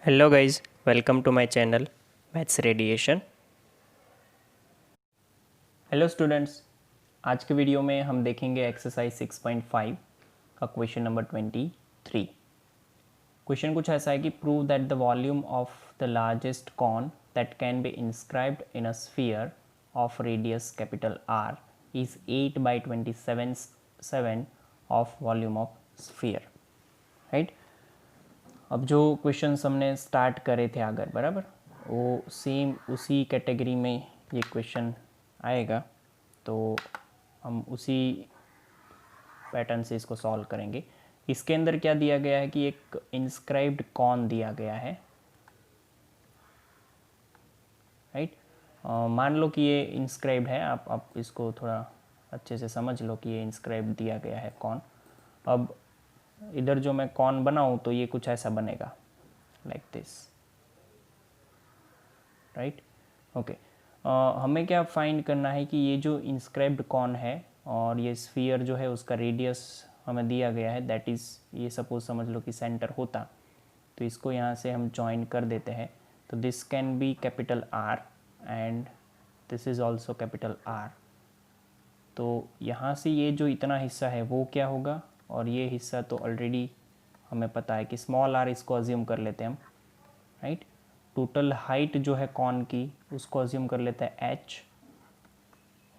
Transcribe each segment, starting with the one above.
Hello guys, welcome to my channel maths radiation. Hello students, आज के video में हम देखेंगे एक्सरसाइज 6.5 का क्वेश्चन नंबर 23। क्वेश्चन कुछ ऐसा है कि prove that the volume of the largest cone that can be inscribed in a sphere of radius capital R is 8/27 of volume of sphere. Right, अब जो क्वेश्चंस हमने स्टार्ट करे थे अगर बराबर, वो सेम उसी कैटेगरी में ये क्वेश्चन आएगा, तो हम उसी पैटर्न से इसको सॉल्व करेंगे। इसके अंदर क्या दिया गया है कि एक इंस्क्राइब्ड कॉन दिया गया है। राइट, मान लो कि ये इंस्क्राइब्ड है, आप इसको थोड़ा अच्छे से समझ लो कि ये इंस्क्राइब्ड दिया गया है कॉन। अब इधर जो मैं कॉन बनाऊं तो ये कुछ ऐसा बनेगा, लाइक दिस। Right, okay. हमें क्या फाइंड करना है कि ये जो इंस्क्राइब्ड कॉन है और ये स्फीयर जो है उसका रेडियस हमें दिया गया है, दैट इज़, ये सपोज समझ लो कि सेंटर होता, तो इसको यहाँ से हम जॉइन कर देते हैं। तो this can B capital R and this is also capital R. तो यहाँ से ये जो इतना हिस्सा है वो क्या होगा, और ये हिस्सा तो ऑलरेडी हमें पता है कि स्मॉल आर, इसको अज्यूम कर लेते हैं हम। राइट, टोटल हाइट जो है कॉन की उसको अज्यूम कर लेते हैं h।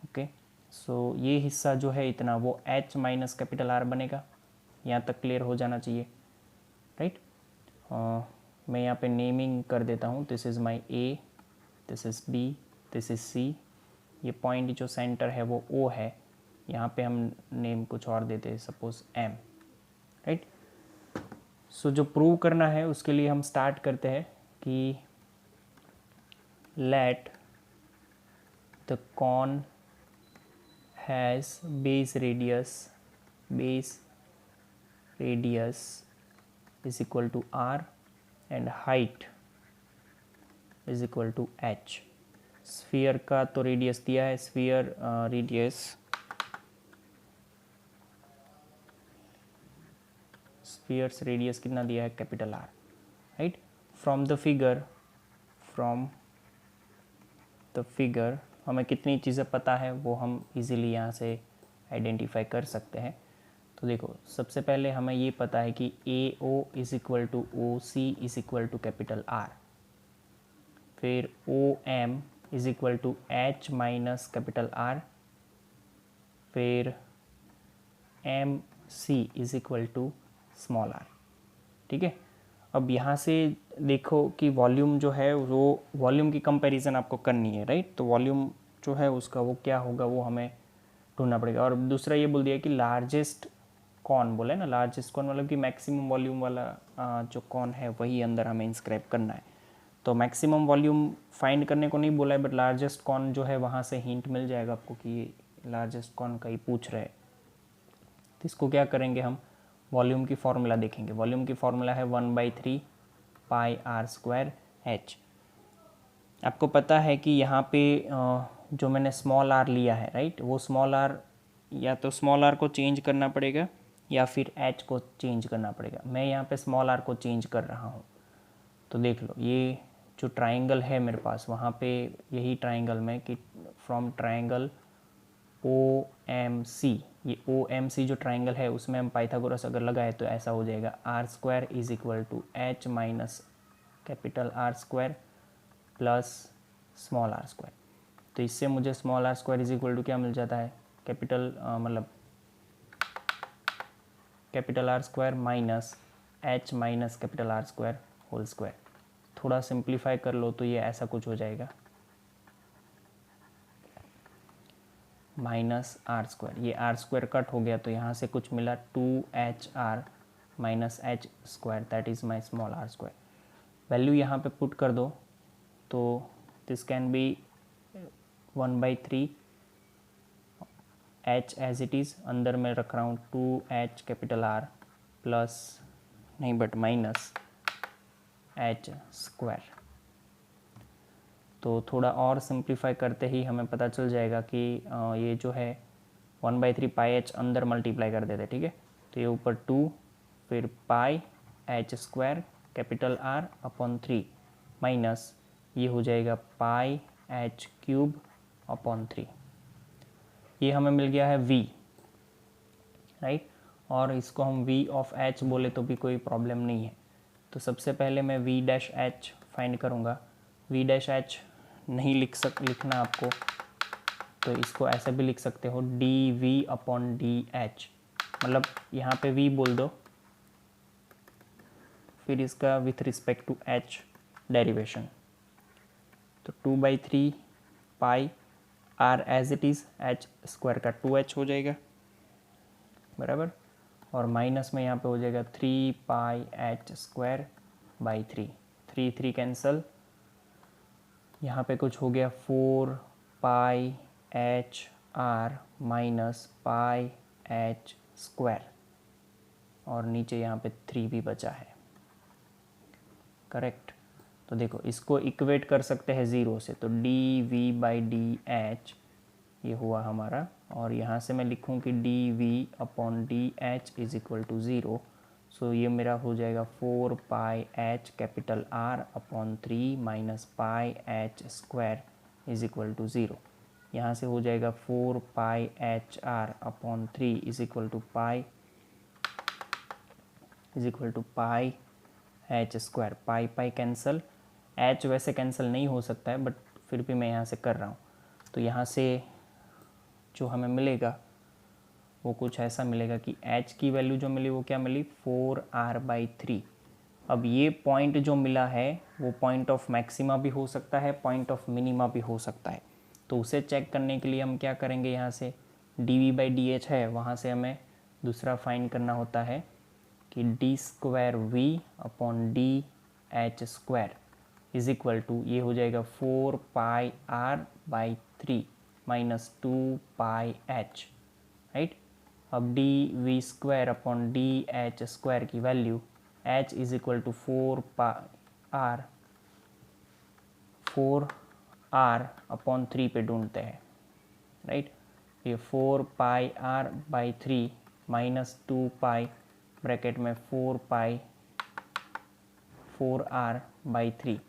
ओके, सो ये हिस्सा जो है इतना वो h माइनस कैपिटल R बनेगा। यहाँ तक क्लियर हो जाना चाहिए। राइट, मैं यहाँ पे नेमिंग कर देता हूँ। This is my A, this is B, this is C। ये पॉइंट जो सेंटर है वो O है, यहाँ पे हम नेम कुछ और देते हैं, सपोज M। राइट, सो जो प्रूव करना है उसके लिए हम स्टार्ट करते हैं कि let the cone has base radius is equal to r and height is equal to h। Sphere का तो रेडियस दिया है, स्फीयर रेडियस कितना दिया है, capital are. Right, from the figure हमें कितनी चीज़ें पता है वो हम इजीली यहाँ से आइडेंटिफाई कर सकते हैं। तो देखो, सबसे पहले हमें ये पता है कि A O is equal to O C is equal to capital R. फिर O M is equal to H minus capital R. फिर M C is equal to small R. ठीक है, अब यहाँ से देखो कि वॉल्यूम जो है वो वॉल्यूम की कंपैरिजन आपको करनी है। राइट, तो वॉल्यूम जो है उसका वो क्या होगा वो हमें ढूंढना पड़ेगा। और दूसरा ये बोल दिया कि लार्जेस्ट कॉन बोला है ना, लार्जेस्ट कॉन मतलब कि मैक्सिमम वॉल्यूम वाला जो कॉन है वही अंदर हमें इंस्क्राइब करना है। तो मैक्सिमम वॉल्यूम फाइंड करने को नहीं बोला है, बट लार्जेस्ट कॉन जो है वहाँ से हिंट मिल जाएगा आपको कि लार्जेस्ट कॉन का ही पूछ रहे हैं। तो इसको क्या करेंगे, हम वॉल्यूम की फॉर्मूला देखेंगे। वॉल्यूम की फॉर्मूला है 1/3 पाई आर स्क्वायर एच। आपको पता है कि यहाँ पे जो मैंने स्मॉल आर लिया है, राइट, वो स्मॉल आर या तो स्मॉल आर को चेंज करना पड़ेगा या फिर एच को चेंज करना पड़ेगा। मैं यहाँ पे स्मॉल आर को चेंज कर रहा हूँ। तो देख लो, ये जो ट्राइंगल है मेरे पास, वहाँ पे यही ट्राइंगल में कि from triangle O M C, ये ओ एम सी जो ट्राइंगल है उसमें हम पाइथागोरस अगर लगाए तो ऐसा हो जाएगा, R square is equal to H minus capital R square plus small R square. तो इससे मुझे small R square is equal to क्या मिल जाता है, capital R square minus H minus capital R square whole square. थोड़ा simplify कर लो तो ये ऐसा कुछ हो जाएगा, माइनस आर स्क्वायर। ये आर स्क्वायर कट हो गया तो यहाँ से कुछ मिला 2HR minus H square, that is my small R square. Value यहाँ पे पुट कर दो तो this can be 1/3 H as it is, अंदर मैं रख रहा हूँ 2H कैपिटल आर प्लस नहीं बट माइनस एच स्क्वायर। तो थोड़ा और सिंप्लीफाई करते ही हमें पता चल जाएगा कि ये जो है 1/3 पाई एच अंदर मल्टीप्लाई कर देते। ठीक है, तो ये ऊपर 2 फिर pi H square capital R upon 3 minus ये हो जाएगा पाई h क्यूब अपॉन 3। ये हमें मिल गया है v, राइट। और इसको हम v ऑफ h बोले तो भी कोई प्रॉब्लम नहीं है। तो सबसे पहले मैं v डैश h फाइंड करूँगा। v डैश h नहीं लिखना आपको, तो इसको ऐसे भी लिख सकते हो dv अपॉन dh, मतलब यहाँ पे v बोल दो, फिर इसका with respect to h derivation. तो 2/3 pi r as it is h square का 2h हो जाएगा, बराबर। और माइनस में यहाँ पे हो जाएगा 3 पाई h स्क्वायर बाई 3, 3 कैंसल, यहाँ पे कुछ हो गया 4 पाई h r minus pi h square, और नीचे यहाँ पे 3 भी बचा है, करेक्ट। तो देखो इसको इक्वेट कर सकते हैं ज़ीरो से, तो D V by D H ये हुआ हमारा, और यहाँ से मैं लिखूँ कि D V upon D H is equal to zero. So ये मेरा हो जाएगा 4 pi H capital R upon 3 minus pi H square is equal to zero. यहाँ से हो जाएगा 4 pi H R upon 3 is equal to pi H square, pi pi cancel, H वैसे cancel नहीं हो सकता है बट फिर भी मैं यहाँ से कर रहा हूँ। तो यहाँ से जो हमें मिलेगा वो कुछ ऐसा मिलेगा कि h की वैल्यू जो मिली वो क्या मिली 4r/3। अब ये पॉइंट जो मिला है वो पॉइंट ऑफ मैक्सिमा भी हो सकता है, पॉइंट ऑफ मिनिमा भी हो सकता है। तो उसे चेक करने के लिए हम क्या करेंगे, यहाँ से dv/dh है, वहाँ से हमें दूसरा फाइंड करना होता है कि D square V upon D H square is equal to ये हो जाएगा 4 pi r/3 minus 2 pi h, right. अब D V square upon D H square की value h is equal to 4r upon 3 पे ढूंढते हैं, राइट। ये 4 pi r/3 minus 2 पाई bracket में 4r/3,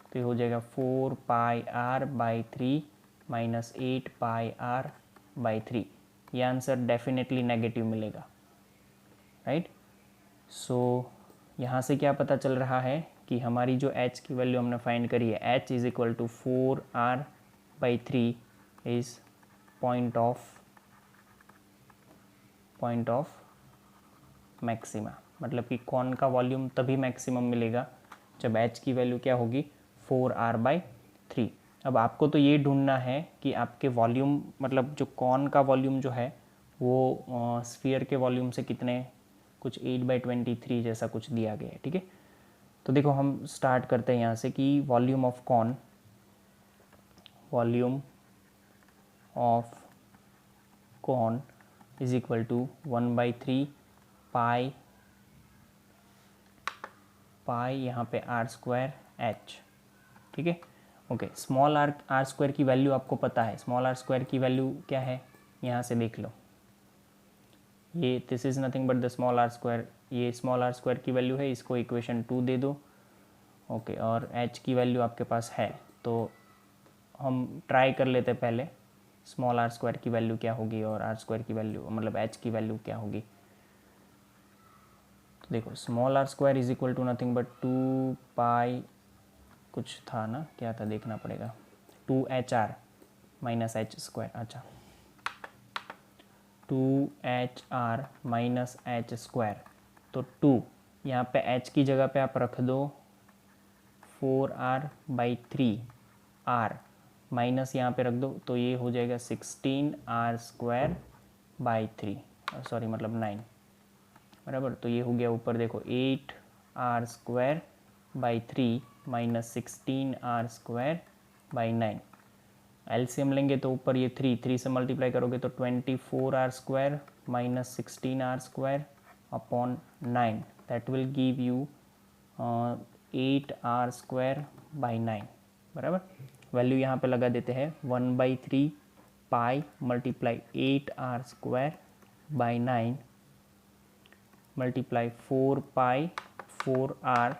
तो ये हो जाएगा 4 पाई r/3 माइनस 8 पाई r/3। ये आंसर डेफिनेटली नेगेटिव मिलेगा, राइट। सो यहाँ से क्या पता चल रहा है कि हमारी जो h की वैल्यू हमने फाइंड करी है h is equal to 4r/3 is point of maxima, मतलब कि कौन का वॉल्यूम तभी मैक्सिमम मिलेगा जब h की वैल्यू क्या होगी 4r/3। अब आपको तो ये ढूंढना है कि आपके वॉल्यूम, मतलब जो कॉन का वॉल्यूम जो है वो स्फीयर के वॉल्यूम से कितने, कुछ 8/23 जैसा कुछ दिया गया है, ठीक है। तो देखो हम स्टार्ट करते हैं यहाँ से कि volume of cone is equal to 1/3 pi यहाँ पे r स्क्वायर h, ठीक है। ओके, स्मॉल आर स्क्वायर की वैल्यू आपको पता है, स्मॉल आर स्क्वायर की वैल्यू क्या है, यहाँ से देख लो, ये this is nothing but the small R square, ये स्मॉल आर स्क्वायर की वैल्यू है, इसको इक्वेशन 2 दे दो, ओके। और h की वैल्यू आपके पास है, तो हम ट्राई कर लेते पहले स्मॉल आर स्क्वायर की वैल्यू क्या होगी और आर स्क्वायर की वैल्यू, मतलब h की वैल्यू क्या होगी। तो देखो small R square is equal to nothing but 2 pi कुछ था ना, क्या था देखना पड़ेगा, 2HR माइनस एच स्क्वायर, अच्छा 2HR माइनस एच स्क्वायर। तो 2 यहाँ पे h की जगह पे आप रख दो 4r/3 r माइनस यहाँ पे रख दो, तो ये हो जाएगा 16r²/3, सॉरी मतलब 9, बराबर। तो ये हो गया ऊपर देखो 8r²/3 माइनस 16r²/9। एलसीएम लेंगे तो ऊपर ये 3 से मल्टीप्लाई करोगे तो 24r² minus 16r² upon 9, that will give you 8r²/9, बराबर। वैल्यू यहाँ पे लगा देते हैं 1/3 पाई मल्टीप्लाई 8r²/9 मल्टीप्लाई 4 पाई 4r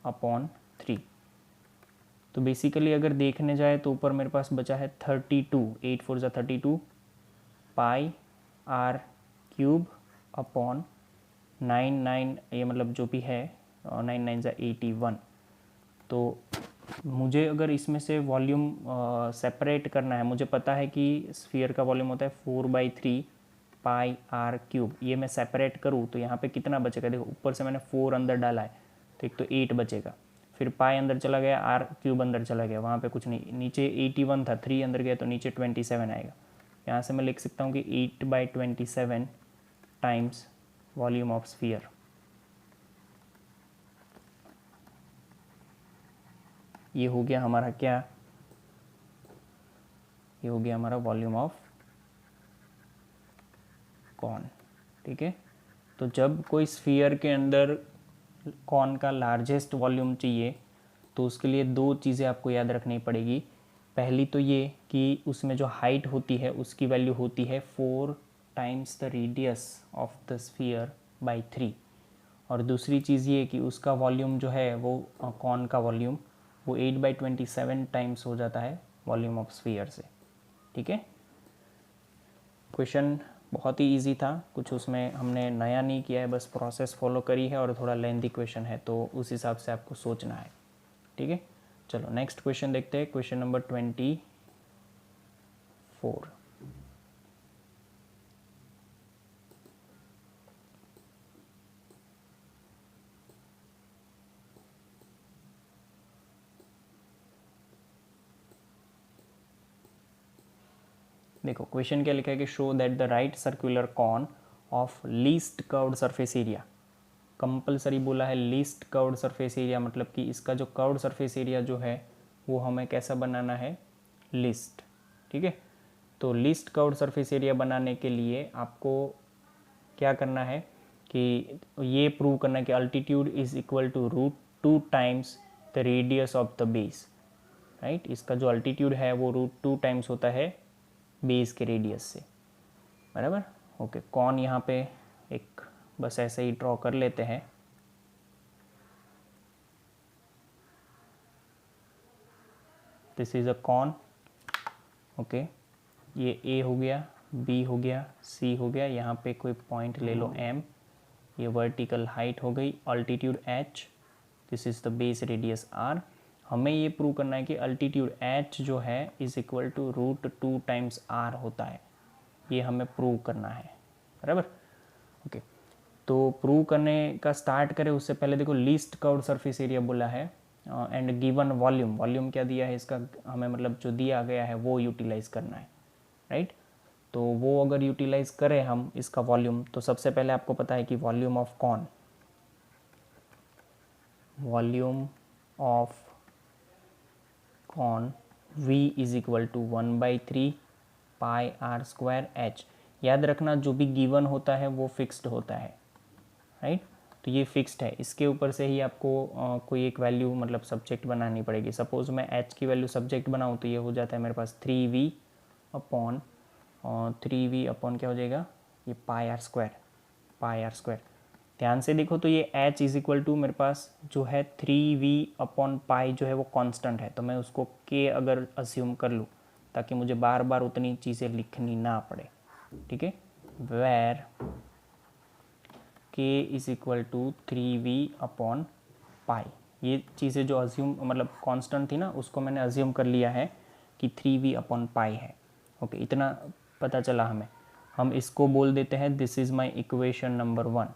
अपॉन 3। तो बेसिकली अगर देखने जाए तो ऊपर मेरे पास बचा है 32, 8 4 ज़ा 32 पाई आर क्यूब अपॉन 9 ये मतलब जो भी है 9 9 ज़ा 81। तो मुझे अगर इसमें से वॉल्यूम सेपरेट करना है, मुझे पता है कि स्फीयर का वॉल्यूम होता है 4/3 पाई आर क्यूब। ये मैं सेपरेट करूँ तो यहाँ पे कितना बचेगा, देखो ऊपर से मैंने 4 अंदर डाला है तो एक तो 8 बचेगा, फिर पाई अंदर चला गया, आर क्यूब अंदर चला गया, वहाँ पे कुछ नहीं, नीचे 81 था, 3 अंदर गया तो नीचे 27 आएगा। यहाँ से मैं लिख सकता हूँ कि 8/27 टाइम्स वॉल्यूम ऑफ स्फीयर। ये हो गया हमारा क्या, ये हो गया हमारा वॉल्यूम ऑफ कॉन। ठीक है, तो जब कोई स्फीयर के अंदर कॉन का लार्जेस्ट वॉल्यूम चाहिए तो उसके लिए दो चीज़ें आपको याद रखनी पड़ेगी। पहली तो ये कि उसमें जो हाइट होती है उसकी वैल्यू होती है 4 times the radius of the sphere by 3, और दूसरी चीज़ ये कि उसका वॉल्यूम जो है वो कॉन का वॉल्यूम वो 8/27 टाइम्स हो जाता है वॉल्यूम ऑफ स्फीयर से। ठीक है, क्वेश्चन बहुत ही इजी था, कुछ उसमें हमने नया नहीं किया है, बस प्रोसेस फॉलो करी है और थोड़ा लेंथी क्वेश्चन है तो उस हिसाब से आपको सोचना है। ठीक है, चलो नेक्स्ट क्वेश्चन देखते हैं, क्वेश्चन नंबर 24। देखो क्वेश्चन क्या लिखा है कि show that the right circular cone of least curved surface area. Compulsory बोला है लीस्ट कर्व्ड सरफेस एरिया, मतलब कि इसका जो कर्व्ड सरफेस एरिया जो है वो हमें कैसा बनाना है, लिस्ट। ठीक है, तो लिस्ट कर्व्ड सरफेस एरिया बनाने के लिए आपको क्या करना है कि ये प्रूव करना है कि altitude is equal to √2 times the radius of the base. Right, इसका जो अल्टीट्यूड है वो √2 टाइम्स होता है बेस के रेडियस से, बराबर। ओके, कॉन यहाँ पे एक बस ऐसे ही ड्रॉ कर लेते हैं। This is a cone. Okay, ये ए हो गया, बी हो गया, सी हो गया, यहाँ पे कोई पॉइंट ले लो एम, ये वर्टिकल हाइट हो गई, altitude H, this is the base radius R. हमें ये प्रूव करना है कि अल्टीट्यूड एच जो है is equal to √2 times R होता है, ये हमें प्रूव करना है, बराबर। ओके, तो प्रूव करने का स्टार्ट करें उससे पहले देखो लीस्ट कर्व्ड सरफेस एरिया बोला है एंड गिवन वॉल्यूम, वॉल्यूम क्या दिया है इसका, हमें मतलब जो दिया गया है वो यूटिलाइज करना है, राइट। तो वो अगर यूटिलाइज करें हम इसका वॉल्यूम, तो सबसे पहले आपको पता है कि volume of cone, volume of cone V is equal to 1/3 pi R square H. याद रखना जो भी गिवन होता है वो फिक्स्ड होता है, राइट। तो ये फिक्स्ड है, इसके ऊपर से ही आपको कोई एक वैल्यू मतलब सब्जेक्ट बनानी पड़ेगी। सपोज मैं h की वैल्यू सब्जेक्ट बनाऊँ तो ये हो जाता है मेरे पास 3v अपॉन 3v अपॉन क्या हो जाएगा, ये pi R square, pi R square. ध्यान से देखो तो ये h इज इक्वल टू मेरे पास जो है 3v अपॉन पाई जो है वो कांस्टेंट है, तो मैं उसको k अगर अज्यूम कर लूँ ताकि मुझे बार बार उतनी चीज़ें लिखनी ना पड़े। ठीक है, where k is equal to 3v upon pi, ये चीज़ें जो अज्यूम मतलब कांस्टेंट थी ना उसको मैंने अज्यूम कर लिया है कि 3v अपॉन पाई है। ओके, इतना पता चला हमें, हम इसको बोल देते हैं this is my equation number 1।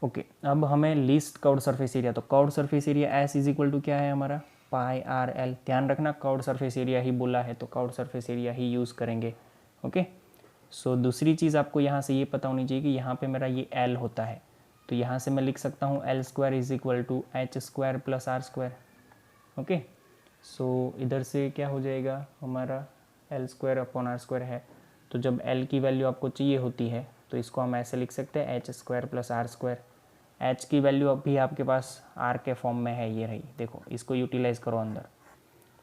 Okay, अब हमें लिस्ट कर्व्ड सरफेस एरिया, तो curved surface area S is equal to क्या है हमारा, पाई आर एल। ध्यान रखना कर्व्ड सरफेस एरिया ही बोला है तो कर्व्ड सरफेस एरिया ही यूज़ करेंगे। ओके, सो दूसरी चीज़ आपको यहाँ से ये पता होनी चाहिए कि यहाँ पे मेरा ये एल होता है, तो यहाँ से मैं लिख सकता हूँ L square is equal to H square plus R square. Okay, so इधर से क्या हो जाएगा हमारा L square upon R square है, तो जब एल की वैल्यू आपको चाहिए होती है तो इसको हम ऐसे लिख सकते हैं H square plus R square. H की वैल्यू अभी आपके पास आर के फॉर्म में है, ये रही, देखो इसको यूटिलाइज़ करो अंदर,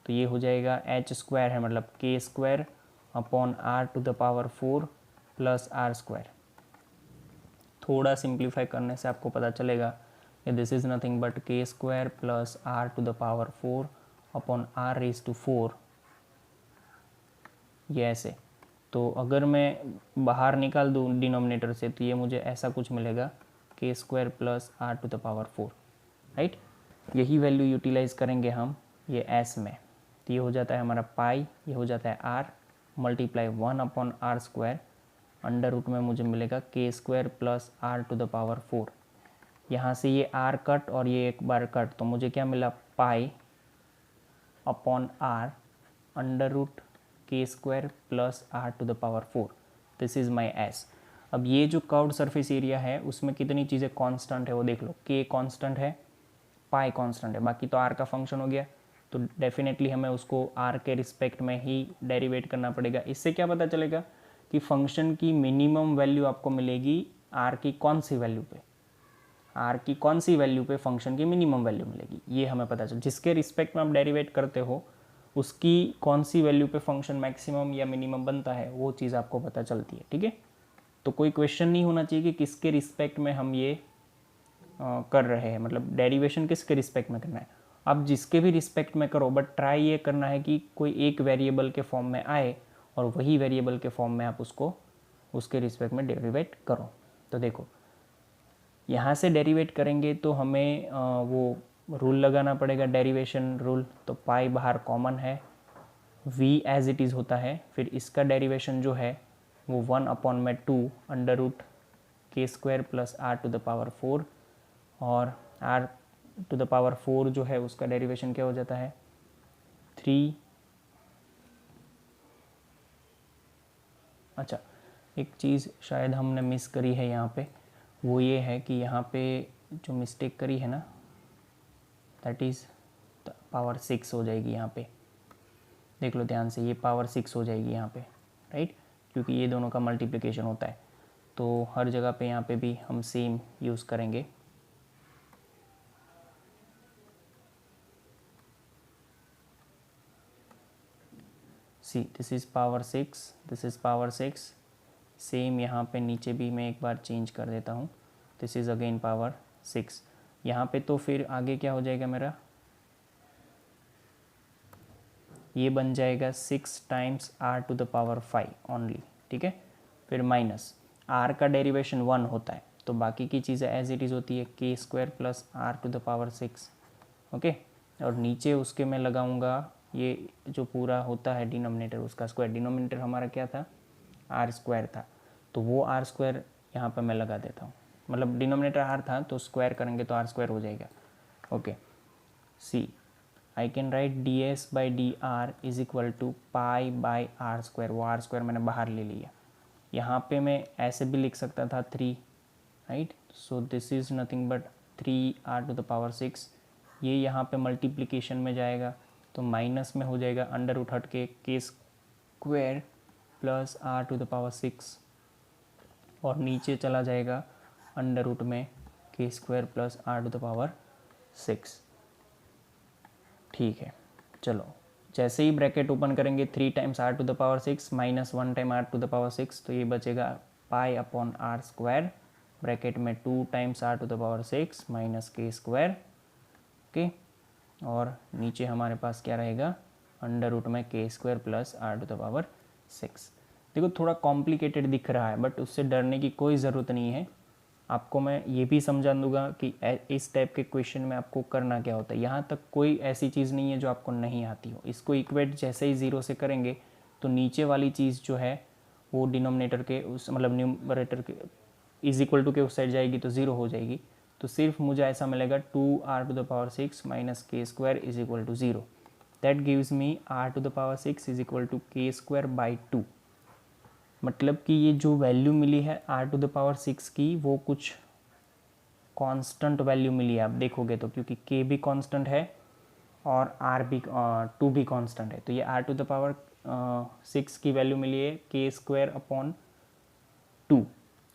तो ये हो जाएगा एच स्क्वायर है मतलब K square upon R to the power 4 plus R square. थोड़ा सिंप्लीफाई करने से आपको पता चलेगा this is nothing but K square plus R to the power 4 upon R raise to 4, ये ऐसे। तो अगर मैं बाहर निकाल दूँ डिनोमिनेटर से तो ये मुझे ऐसा कुछ मिलेगा, K square plus R to the power 4, right. यही वैल्यू यूटिलाइज करेंगे हम ये एस में, तो ये हो जाता है हमारा पाई, ये हो जाता है R multiply 1 upon R square, under root में मुझे मिलेगा K square plus R to the power 4। यहाँ से ये आर कट और ये एक बार कट, तो मुझे क्या मिला, pi upon R under root K square plus R to the power 4। This is my S. अब ये जो कर्व्ड सरफेस एरिया है उसमें कितनी चीज़ें कांस्टेंट है वो देख लो, के कांस्टेंट है, पाई कांस्टेंट है, बाकी तो आर का फंक्शन हो गया। तो डेफिनेटली हमें उसको आर के रिस्पेक्ट में ही डेरिवेट करना पड़ेगा। इससे क्या पता चलेगा कि फंक्शन की मिनिमम वैल्यू आपको मिलेगी आर की कौन सी वैल्यू पे, आर की कौन सी वैल्यू पे फंक्शन की मिनिमम वैल्यू मिलेगी, ये हमें पता चल, जिसके रिस्पेक्ट में आप डेरिवेट करते हो उसकी कौन सी वैल्यू पे फंक्शन मैक्सिमम या मिनिमम बनता है वो चीज़ आपको पता चलती है, ठीक है। तो कोई क्वेश्चन नहीं होना चाहिए कि किसके रिस्पेक्ट में हम ये कर रहे हैं, मतलब डेरिवेशन किसके रिस्पेक्ट में करना है। आप जिसके भी रिस्पेक्ट में करो, बट ट्राई ये करना है कि कोई एक वेरिएबल के फॉर्म में आए और वही वेरिएबल के फॉर्म में आप उसको उसके रिस्पेक्ट में डेरिवेट करो। तो देखो यहाँ से डेरिवेट करेंगे तो हमें वो रूल लगाना पड़ेगा, डेरिवेशन रूल। तो पाई बाहर कॉमन है, v एज इट इज़ होता है, फिर इसका डेरिवेशन जो है वो 1 अपॉन में 2 under root K square plus R to the power 4, और आर टू द पावर 4 जो है उसका डेरिवेशन क्या हो जाता है 3। अच्छा, एक चीज़ शायद हमने मिस करी है यहाँ पे, वो ये है कि यहाँ पे जो मिस्टेक करी है ना, दैट इज़ पावर 6 हो जाएगी यहाँ पे, देख लो ध्यान से, ये पावर 6 हो जाएगी यहाँ पे, राइट, क्योंकि ये दोनों का मल्टीप्लिकेशन होता है। तो हर जगह पे यहाँ पे भी हम सेम यूज़ करेंगे। See this is power 6, this is power 6, same यहाँ पे नीचे भी मैं एक बार चेंज कर देता हूँ, दिस इज़ अगेन पावर 6 यहाँ पे। तो फिर आगे क्या हो जाएगा मेरा, ये बन जाएगा 6 times R to the power 5 only, ठीक है। फिर माइनस आर का डेरिवेशन 1 होता है, तो बाकी की चीज़ें एज इट इज़ होती है, K square plus R to the power 6, okay. और नीचे उसके मैं लगाऊंगा ये जो पूरा होता है डिनोमिनेटर उसका स्क्वायर, डिनोमिनेटर हमारा क्या था, आर स्क्वायर था, तो वो आर स्क्वायर यहाँ पर मैं लगा देता हूँ, मतलब डिनोमिनेटर आर था तो स्क्वायर करेंगे तो आर स्क्वायर हो जाएगा, okay. See I can write D S by D R is equal to pi by R square, वो आर स्क्वायर मैंने बाहर ले लिया। यहाँ पे मैं ऐसे भी लिख सकता था 3, right, so this is nothing but 3 R to the power 6, ये यहाँ पे मल्टीप्लिकेशन में जाएगा तो माइनस में हो जाएगा, अंडर रूट हट K square plus R to the power 6, और नीचे चला जाएगा अंडर रूट में K square plus R to the power 6, ठीक है। चलो जैसे ही ब्रैकेट ओपन करेंगे 3 times R to the power 6 minus 1 time R to the power 6, तो ये बचेगा pi upon R square, bracket में 2 times R to the power 6 minus K square, okay, और नीचे हमारे पास क्या रहेगा, अंडर रूट में K square plus R to the power 6। देखो थोड़ा कॉम्प्लिकेटेड दिख रहा है, बट उससे डरने की कोई ज़रूरत नहीं है। आपको मैं ये भी समझा दूंगा कि इस टाइप के क्वेश्चन में आपको करना क्या होता है। यहाँ तक कोई ऐसी चीज़ नहीं है जो आपको नहीं आती हो। इसको इक्वेट जैसे ही 0 से करेंगे तो नीचे वाली चीज़ जो है वो डिनोमिनेटर के उस मतलब न्यूमरेटर के इज इक्वल टू के उस साइड जाएगी तो 0 हो जाएगी। तो सिर्फ मुझे ऐसा मिलेगा 2 R to the power 6 minus K square is equal to 0। That gives me R to the power 6 is equal to K square by 2। मतलब कि ये जो वैल्यू मिली है आर टू द पावर 6 की वो कुछ कांस्टेंट वैल्यू मिली है, आप देखोगे तो, क्योंकि के भी कांस्टेंट है और आर भी 2 भी कांस्टेंट है। तो ये आर टू द पावर 6 की वैल्यू मिली है के स्क्वायर अपॉन 2।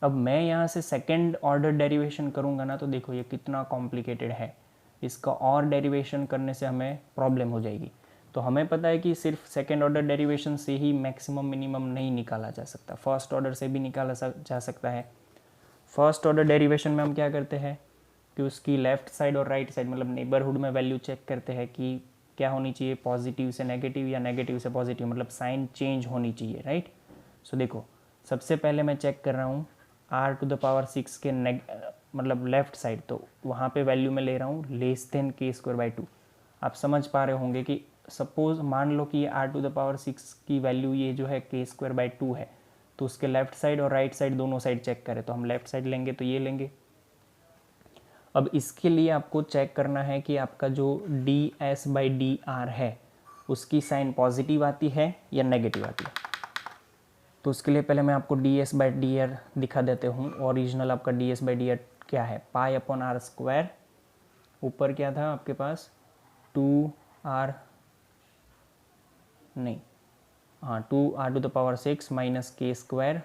अब मैं यहाँ से सेकेंड ऑर्डर डेरिवेशन करूँगा ना, तो देखो ये कितना कॉम्प्लिकेटेड है, इसका और डेरिवेशन करने से हमें प्रॉब्लम हो जाएगी। तो हमें पता है कि सिर्फ सेकेंड ऑर्डर डेरिवेशन से ही मैक्सिमम मिनिमम नहीं निकाला जा सकता, फर्स्ट ऑर्डर से भी निकाला जा सकता है। फर्स्ट ऑर्डर डेरिवेशन में हम क्या करते हैं, कि उसकी लेफ़्ट साइड और राइट साइड मतलब नेबरहुड में वैल्यू चेक करते हैं कि क्या होनी चाहिए, पॉजिटिव से नेगेटिव या नेगेटिव से पॉजिटिव, मतलब साइन चेंज होनी चाहिए, राइट। सो देखो सबसे पहले मैं चेक कर रहा हूँ r⁶ के मतलब लेफ़्ट साइड, तो वहाँ पे वैल्यू मैं ले रहा हूँ k²/2। आप समझ पा रहे होंगे कि सपोज मान लो कि ये r⁶ की वैल्यू ये जो है k²/2 है, तो उसके लेफ़्ट साइड और राइट साइड दोनों साइड चेक करें, तो हम लेफ़्ट साइड लेंगे तो ये लेंगे। अब इसके लिए आपको चेक करना है कि आपका जो ds/dr है उसकी साइन पॉजिटिव आती है या नेगेटिव आती है। तो उसके लिए पहले मैं आपको ds/dr दिखा देते हूँ। ओरिजिनल आपका ds/dr क्या है, π/r², ऊपर क्या था आपके पास 2r, नहीं हाँ 2r⁶ माइनस k²,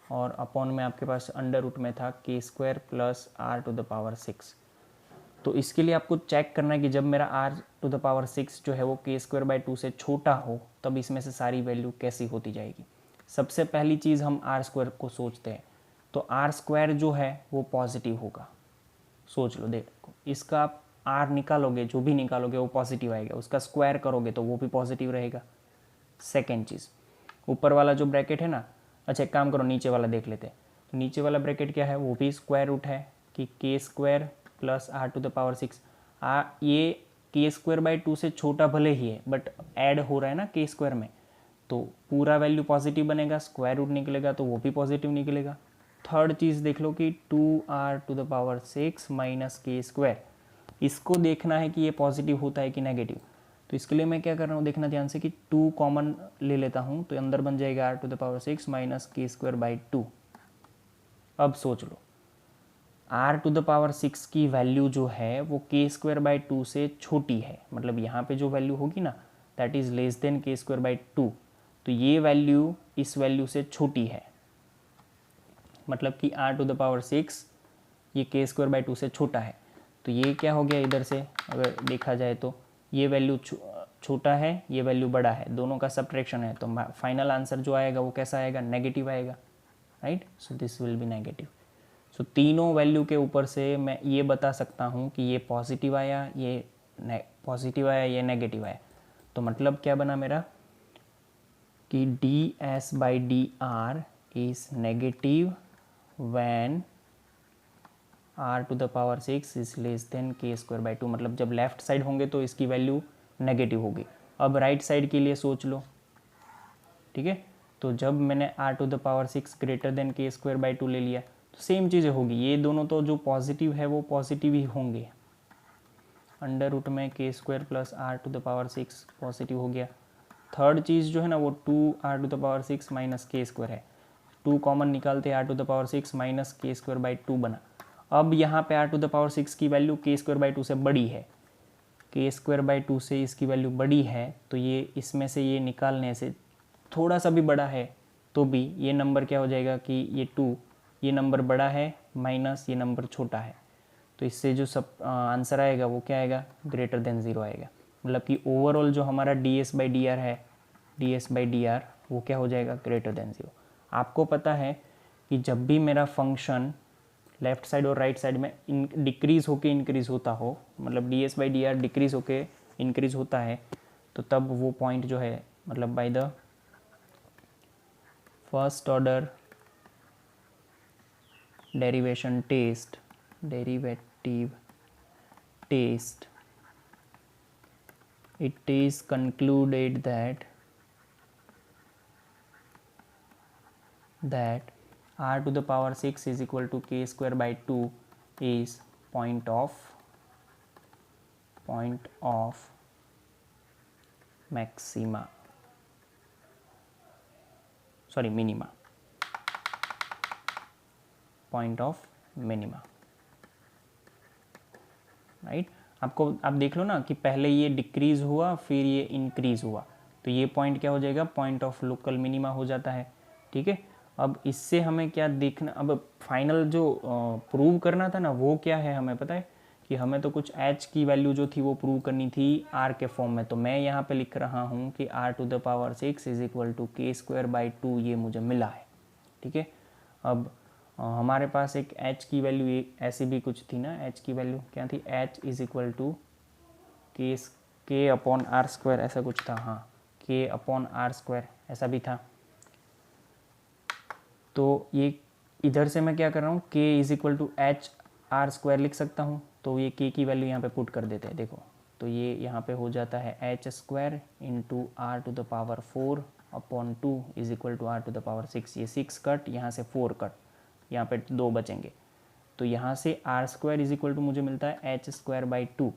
और अपॉन में आपके पास अंडर रूट में था k² प्लस r⁶। तो इसके लिए आपको चेक करना है कि जब मेरा r⁶ जो है वो k²/2 से छोटा हो तब इसमें से सारी वैल्यू कैसी होती जाएगी। सबसे पहली चीज़ हम r² को सोचते हैं, तो r² जो है वो पॉजिटिव होगा। सोच लो, देखो इसका आप r निकालोगे, जो भी निकालोगे वो पॉजिटिव आएगा, उसका स्क्वायर करोगे तो वो भी पॉजिटिव रहेगा। सेकेंड चीज़, ऊपर वाला जो ब्रैकेट है ना, अच्छा एक काम करो नीचे वाला देख लेते हैं। तो नीचे वाला ब्रैकेट क्या है, वो भी स्क्वायर रूट है कि k² प्लस r⁶। ये k²/2 से छोटा भले ही है बट ऐड हो रहा है ना k² में, तो पूरा वैल्यू पॉजिटिव बनेगा, स्क्वायर रूट निकलेगा तो वो भी पॉजिटिव निकलेगा। थर्ड चीज़ देख लो कि 2r⁶ माइनस k², इसको देखना है कि ये पॉजिटिव होता है कि नेगेटिव। तो इसके लिए मैं क्या कर रहा हूँ, देखना ध्यान से कि 2 कॉमन ले लेता हूँ, तो अंदर बन जाएगा r⁶ माइनस k²/2। अब सोच लो r⁶ की वैल्यू जो है वो k²/2 से छोटी है, मतलब यहाँ पे जो वैल्यू होगी ना that is less than k²/2, तो ये वैल्यू इस वैल्यू से छोटी है, मतलब कि r⁶ ये k²/2 से छोटा है। तो ये क्या हो गया, इधर से अगर देखा जाए तो ये वैल्यू छोटा है, ये वैल्यू बड़ा है, दोनों का सब्ट्रैक्शन है, तो फाइनल आंसर जो आएगा वो कैसा आएगा, नेगेटिव आएगा, right. So this will be negative. So तीनों वैल्यू के ऊपर से मैं ये बता सकता हूँ कि ये पॉजिटिव आया, ये पॉजिटिव आया, ये नेगेटिव आया। तो मतलब क्या बना मेरा कि ds/dr is negative when r⁶ is less than k²/2, मतलब जब लेफ्ट साइड होंगे तो इसकी वैल्यू नेगेटिव होगी। अब राइट साइड के लिए सोच लो, ठीक है। तो जब मैंने r⁶ ग्रेटर देन k²/2 ले लिया तो सेम चीज़ें होगी, ये दोनों तो जो पॉजिटिव है वो पॉजिटिव ही होंगे। अंडर रूट में k² प्लस r⁶ पॉजिटिव हो गया। थर्ड चीज़ जो है ना वो 2r⁶ माइनस k² है, 2 कॉमन निकालते r⁶ माइनस k²/2 बना। अब यहाँ पे r⁶ की वैल्यू k²/2 से बड़ी है, k²/2 से इसकी वैल्यू बड़ी है, तो ये इसमें से ये निकालने से थोड़ा सा भी बड़ा है तो भी ये नंबर क्या हो जाएगा कि ये 2, ये नंबर बड़ा है माइनस ये नंबर छोटा है, तो इससे जो सब आंसर आएगा वो क्या आएगा, ग्रेटर देन 0 आएगा। मतलब कि ओवरऑल जो हमारा ds/dr है, ds/dr वो क्या हो जाएगा, ग्रेटर देन 0। आपको पता है कि जब भी मेरा फंक्शन लेफ्ट साइड और राइट साइड में डिक्रीज़ होके इंक्रीज़ होता हो, मतलब ds/dr डिक्रीज़ होके इंक्रीज़ होता है, तो तब वो पॉइंट जो है मतलब by the first order derivative test it is concluded that r⁶ is equal to k²/2 is point of maxima, sorry minima, point of minima, right. आपको आप देख लो ना कि पहले ये डिक्रीज़ हुआ फिर ये इंक्रीज़ हुआ, तो ये पॉइंट क्या हो जाएगा, पॉइंट ऑफ लोकल मिनिमा हो जाता है, ठीक है। अब इससे हमें क्या देखना, अब फाइनल जो प्रूव करना था ना वो क्या है, हमें पता है कि हमें तो कुछ h की वैल्यू जो थी वो प्रूव करनी थी r के फॉर्म में, तो मैं यहाँ पे लिख रहा हूँ कि r⁶ is equal to k²/2, ये मुझे मिला है, ठीक है। अब हमारे पास एक h की वैल्यू ऐसी भी कुछ थी ना, h की वैल्यू क्या थी, h इज इक्वल टू के अपॉन आर स्क्वायर, ऐसा कुछ था, हाँ के अपॉन आर स्क्वायर ऐसा भी था। तो ये इधर से मैं क्या कर रहा हूँ, K is equal to H R square लिख सकता हूँ, तो ये के की वैल्यू यहाँ पे पुट कर देते हैं। देखो तो ये यहाँ पे हो जाता है H square into R to the power 4 upon 2 is equal to R to the power 6। ये 6 कट, यहाँ से 4 कट, यहाँ पे 2 बचेंगे। तो यहाँ से R square is equal to मुझे मिलता है एच स्क्वायर बाई 2,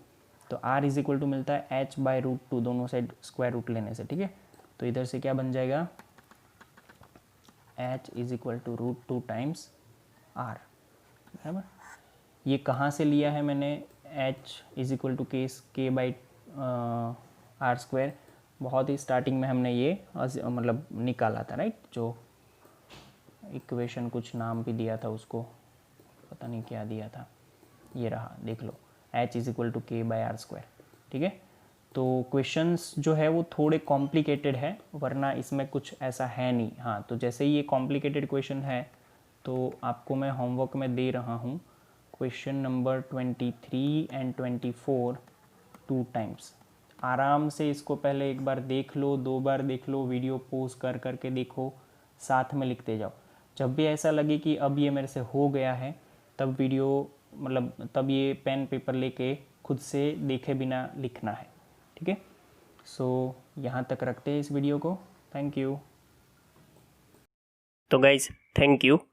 तो आर इज इक्वल टू मिलता है एच बाई रूट 2, दोनों साइड स्क्वायर रूट लेने से, ठीक है। तो इधर से क्या बन जाएगा, H is equal to root 2 times R, बराबर। ये कहाँ से लिया है मैंने, H is equal to K by R square, बहुत ही स्टार्टिंग में हमने ये मतलब निकाला था, राइट। जो इक्वेशन कुछ नाम भी दिया था उसको, पता नहीं क्या दिया था, ये रहा, देख लो, H is equal to K by R square, ठीक है। तो क्वेश्चंस जो है वो थोड़े कॉम्प्लिकेटेड है, वरना इसमें कुछ ऐसा है नहीं। हाँ, तो जैसे ही ये कॉम्प्लिकेटेड क्वेश्चन है तो आपको मैं होमवर्क में दे रहा हूँ क्वेश्चन नंबर 23 एंड 24 2 टाइम्स। आराम से इसको पहले एक बार देख लो, 2 बार देख लो, वीडियो पॉज कर करके देखो, साथ में लिखते जाओ। जब भी ऐसा लगे कि अब ये मेरे से हो गया है, तब वीडियो मतलब तब ये पेन पेपर लेके खुद से देखे बिना लिखना है, ठीक है। सो यहाँ तक रखते हैं इस वीडियो को। Thank you. तो गाइज थैंक यू।